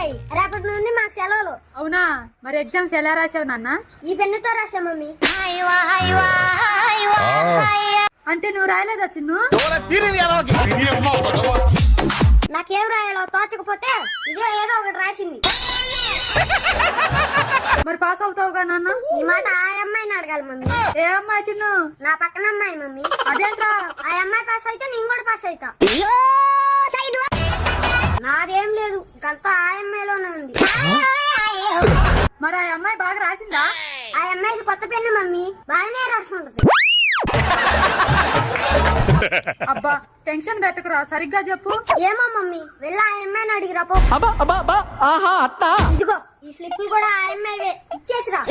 అమ్మాయి రేపటి నుండి మాకు సెలవులు. అవునా? మరి ఎగ్జామ్స్ ఎలా రాసావు నాన్న? ఈ పెన్నుతో రాసా మమ్మీ. అంటే నువ్వు రాయలేదా చిన్ను? నాకేం రాయాలో తోచకపోతే ఇదే ఏదో ఒకటి రాసింది. మరి పాస్ అవుతావుగా నాన్న? ఈ మాట ఆ అమ్మాయిని అడగాలి మమ్మీ. ఏ అమ్మాయి చిన్ను? నా పక్కన అమ్మాయి మమ్మీ. అదేంట్రా? ఆ అమ్మాయి పాస్ అయితే నేను కూడా పాస్ అవుతా. నాదేం లేదు, గంత ఆ అమ్మాయిలోనే ఉంది. మరి ఆ అమ్మాయి బాగా రాసిందా? ఆ అమ్మాయిది కొత్త పెన్ను మమ్మీ, బాగానే రాసి ఉంటది. అబ్బా టెన్షన్ పెట్టకురా, సరిగ్గా చెప్పు. ఏమో మమ్మీ, వెళ్ళి ఆ అమ్మాయిని అడిగిరా పో. ఇదిగో ఈ స్లిప్పులు కూడా ఆ అమ్మాయివే, ఇచ్చేసిరా.